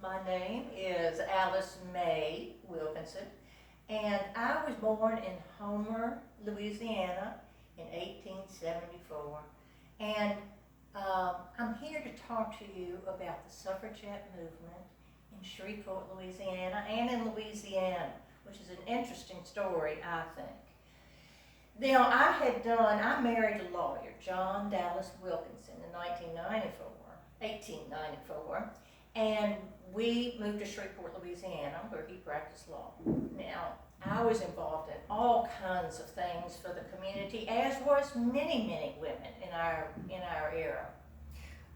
My name is Alice Mai Wilkinson, and I was born in Homer, Louisiana in 1874. And I'm here to talk to you about the Suffragette Movement in Shreveport, Louisiana, and in Louisiana, which is an interesting story, I think. Now, I married a lawyer, John Dallas Wilkinson, in 1894, and we moved to Shreveport, Louisiana, where he practiced law. Now, I was involved in all kinds of things for the community, as was many women in our era.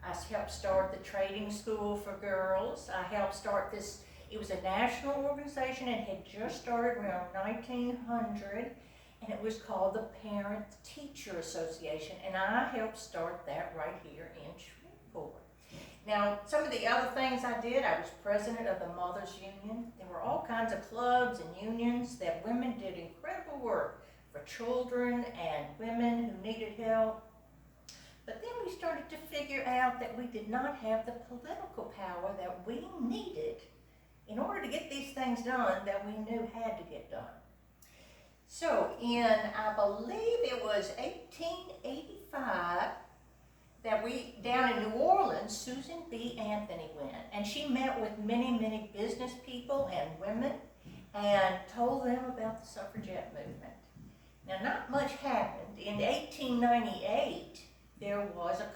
I helped start the trading school for girls. I helped start this. It was a national organization and had just started around 1900, and it was called the Parent-Teacher Association, and I helped start that right here in Shreveport. Now, some of the other things I did, I was president of the Mothers Union. There were all kinds of clubs and unions that women did incredible work for children and women who needed help. But then we started to figure out that we did not have the political power that we needed in order to get these things done that we knew had to get done. So I believe it was 1885, that down in New Orleans, Susan B. Anthony went, and she met with many business people and women and told them about the Suffragette Movement. Now, not much happened. In 1898, there was a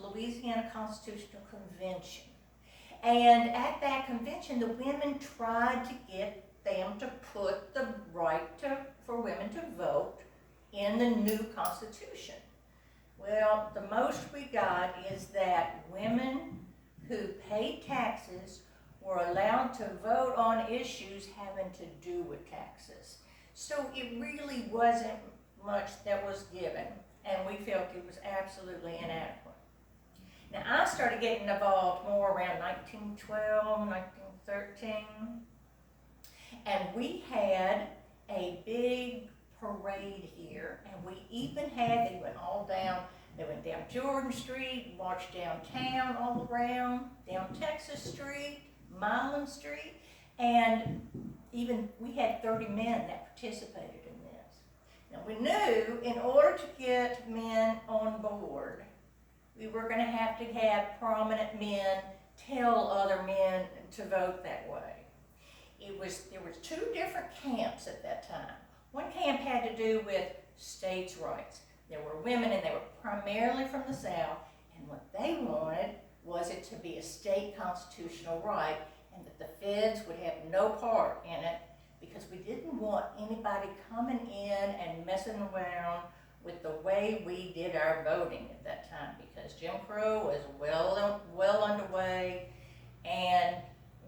Louisiana Constitutional Convention, and at that convention, the women tried to get them to put the right for women to vote in the new Constitution. Well, the most we got is that women who paid taxes were allowed to vote on issues having to do with taxes. So it really wasn't much that was given, and we felt it was absolutely inadequate. Now, I started getting involved more around 1912, 1913, and we had a big parade here, and we even they went down Jordan Street, marched downtown all around, down Texas Street, Milan Street, and even we had 30 men that participated in this. Now, we knew in order to get men on board, we were going to have prominent men tell other men to vote that way. There was two different camps at that time. One camp had to do with states' rights. There were women, and they were primarily from the South, and what they wanted was it to be a state constitutional right, and that the feds would have no part in it, because we didn't want anybody coming in and messing around with the way we did our voting at that time, because Jim Crow was well underway, and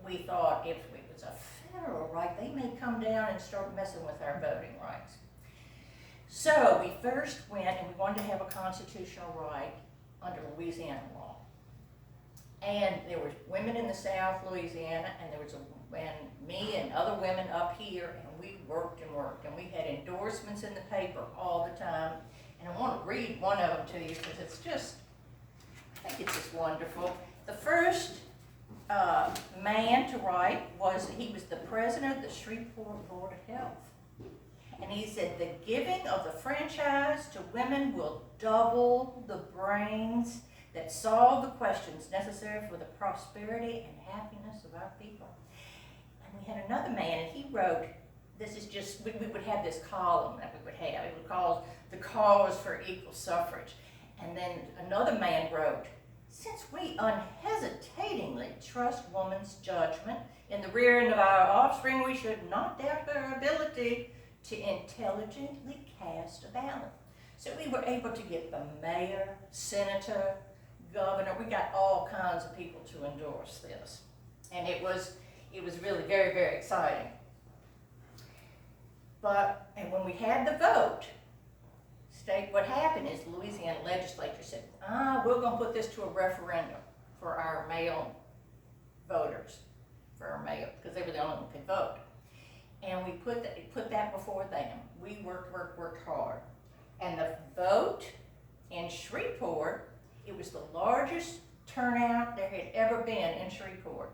we thought if it was a federal right, they may come down and start messing with our voting rights. So we first went, and we wanted to have a constitutional right under Louisiana law. And there were women in the South Louisiana, and there was me and other women up here, and we worked, and we had endorsements in the paper all the time. And I want to read one of them to you, because I think it's just wonderful. The first man to write he was the president of the Shreveport Board of Health. And he said, the giving of the franchise to women will double the brains that solve the questions necessary for the prosperity and happiness of our people. And we had another man, and he wrote, we would have this column that we would have. It was called The Cause for Equal Suffrage. And then another man wrote, since we unhesitatingly trust woman's judgment in the rearing of our offspring, we should not doubt her ability to intelligently cast a ballot. So we were able to get the mayor, senator, governor. We got all kinds of people to endorse this. And it was really very exciting. And when we had the vote, what happened is the Louisiana legislature said, we're going to put this to a referendum for our male voters, because they were the only one who could vote. And we put that before them. We worked hard. And the vote in Shreveport, it was the largest turnout there had ever been in Shreveport.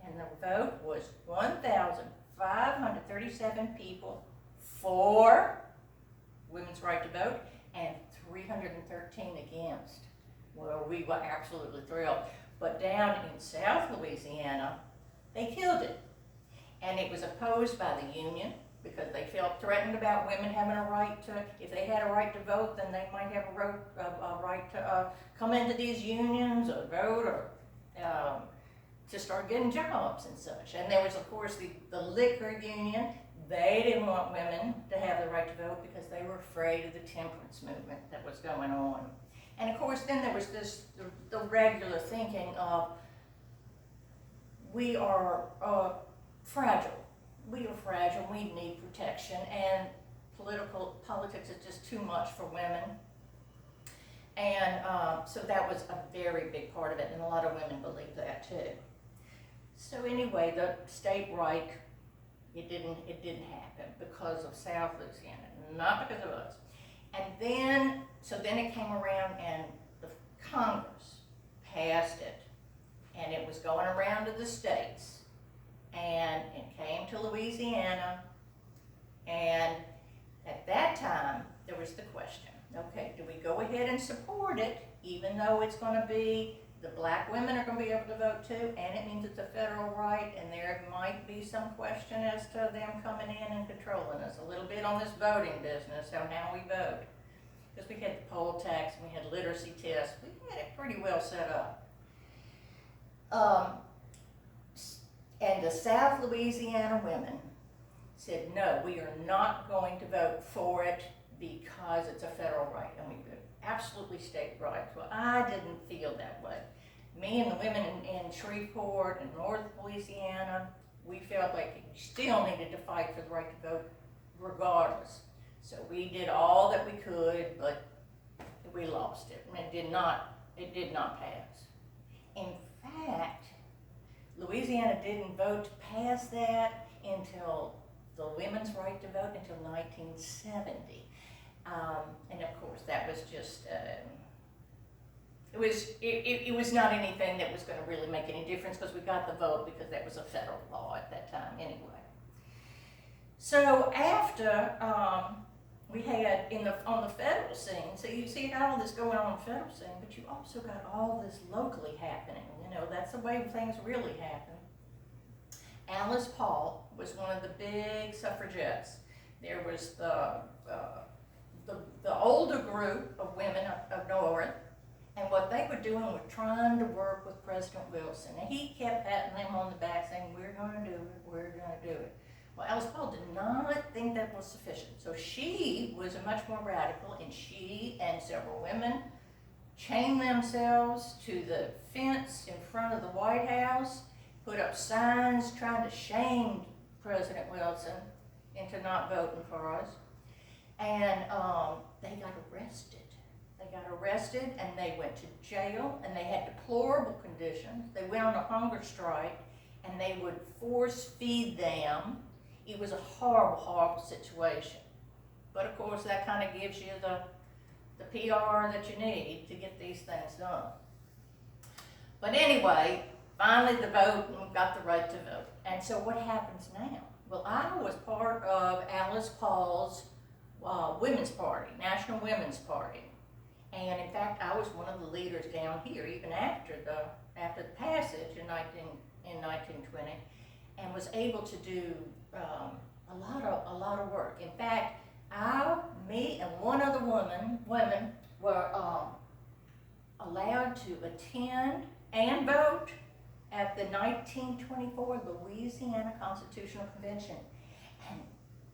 and the vote was 1,537 people for women's right to vote and 313 against. Well, we were absolutely thrilled. But down in South Louisiana, they killed it. And it was opposed by the union because they felt threatened about women having a right to, if they had a right to vote, then they might have a right to come into these unions or vote or to start getting jobs and such. And there was, of course, the liquor union. They didn't want women to have the right to vote because they were afraid of the temperance movement that was going on. And of course, then there was the regular thinking of, we are fragile. We are fragile, we need protection, and politics is just too much for women. And so that was a very big part of it, and a lot of women believe that too. So anyway, the state right, it didn't happen because of South Louisiana, not because of us. And then, so then it came around and the Congress passed it, and it was going around to the states, and it came to Louisiana, and at that time, there was the question, okay, do we go ahead and support it, even though it's gonna be, the black women are gonna be able to vote too, and it means it's a federal right, and there might be some question as to them coming in and controlling us a little bit on this voting business, on how we vote. Because we had the poll tax, and we had literacy tests, we had it pretty well set up. And the South Louisiana women said, no, we are not going to vote for it because it's a federal right, and we could absolutely state rights. Well, I didn't feel that way. Me and the women in Shreveport and North Louisiana, we felt like we still needed to fight for the right to vote regardless. So we did all that we could, but we lost it, and it did not pass. In fact, Louisiana didn't vote to pass that until the women's right to vote until 1970. And of course, that was just, it was not anything that was going to really make any difference because we got the vote because that was a federal law at that time anyway. So after we had on the federal scene, so you see all this going on in the federal scene, but you also got all this locally happening. You know, that's the way things really happen. Alice Paul was one of the big suffragettes. There was the older group of women of North, and what they were doing was trying to work with President Wilson. And he kept patting them on the back saying, we're going to do it, we're going to do it. Well, Alice Paul did not think that was sufficient. So she was much more radical, and she and several women chained themselves to the fence in front of the White House, put up signs trying to shame President Wilson into not voting for us. And they got arrested. They got arrested and they went to jail, and they had deplorable conditions. They went on a hunger strike, and they would force feed them. It was a horrible, horrible situation. But of course, that kind of gives you the PR that you need to get these things done. But anyway, finally the vote, and we got the right to vote. And so what happens now? Well, I was part of Alice Paul's Women's Party, National Women's Party. And in fact, I was one of the leaders down here, even after the passage in 1920, and was able to do a lot of work. In fact, me and one other women were allowed to attend and vote at the 1924 Louisiana Constitutional Convention. And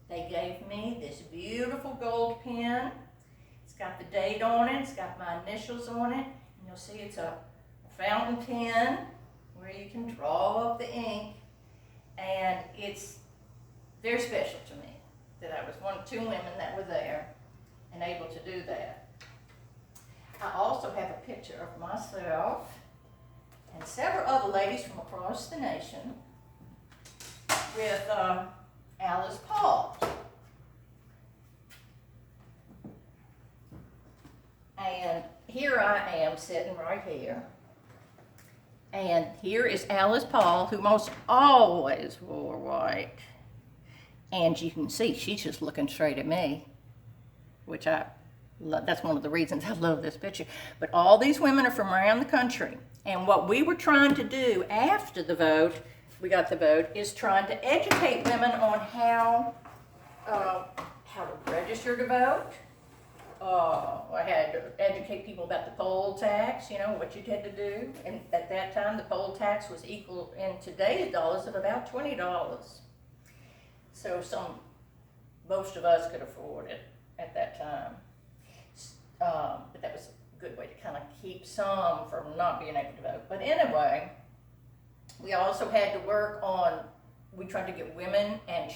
they gave me this beautiful gold pen. It's got the date on it, it's got my initials on it, and you'll see it's a fountain pen where you can draw up the ink, and it's very special to me that I was one of two women that were there and able to do that. I also have a picture of myself and several other ladies from across the nation with Alice Paul. And here I am sitting right here. And here is Alice Paul, who most always wore white. And you can see she's just looking straight at me, which I love. That's one of the reasons I love this picture. But all these women are from around the country. And what we were trying to do after the vote, we got the vote, is trying to educate women on how to register to vote. I had to educate people about the poll tax, what you had to do. And at that time, the poll tax was equal in today's dollars of about $20. So most of us could afford it at that time. But that was a good way to kind of keep some from not being able to vote. But anyway, we also had to work on, we tried to get women and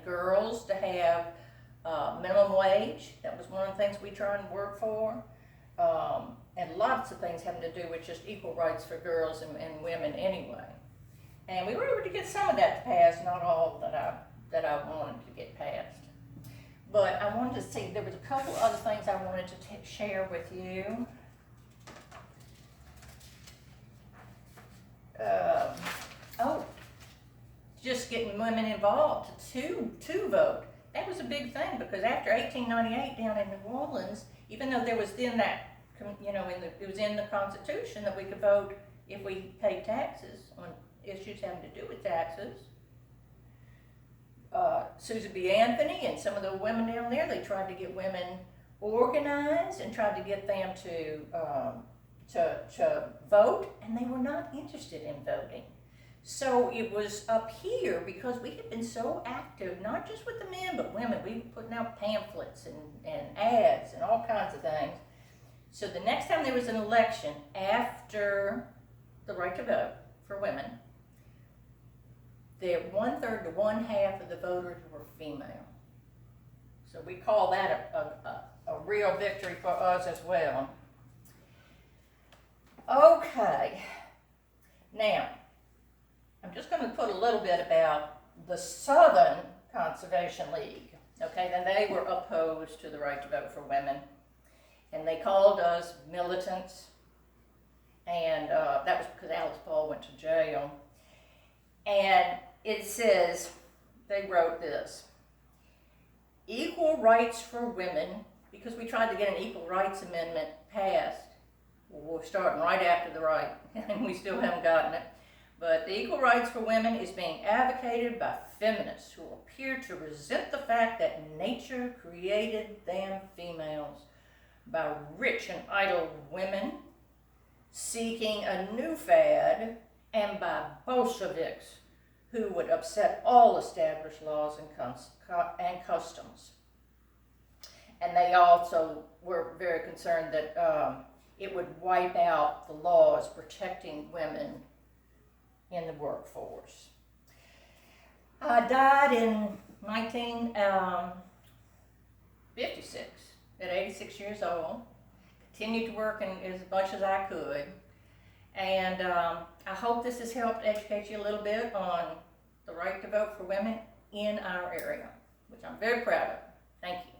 girls to have minimum wage. That was one of the things we tried and work for. And lots of things having to do with just equal rights for girls and women anyway. And we were able to get some of that to pass, not all that I wanted to get passed. But I wanted to see, there was a couple other things I wanted to share with you. Just getting women involved to vote. That was a big thing, because after 1898 down in New Orleans, even though there was then that, it was in the Constitution that we could vote if we paid taxes on issues having to do with taxes. Susan B. Anthony and some of the women down there, they tried to get women organized and tried to get them to vote, and they were not interested in voting. So it was up here, because we had been so active, not just with the men, but women. We were putting out pamphlets and ads and all kinds of things. So the next time there was an election after the right to vote for women, the 1/3 to 1/2 of the voters were female. So we call that a real victory for us as well. Okay, now I'm just going to put a little bit about the Southern Conservation League. Okay, then they were opposed to the right to vote for women, and they called us militants, and that was because Alice Paul went to jail. And it says, they wrote this: equal rights for women, because we tried to get an equal rights amendment passed. Well, we're starting right after the right, and we still haven't gotten it. But the equal rights for women is being advocated by feminists who appear to resent the fact that nature created them females, by rich and idle women seeking a new fad, and by Bolsheviks who would upset all established laws and customs. And they also were very concerned that it would wipe out the laws protecting women in the workforce. I died in 1956 at 86 years old. Continued to work as much as I could. And I hope this has helped educate you a little bit on the right to vote for women in our area, which I'm very proud of. Thank you.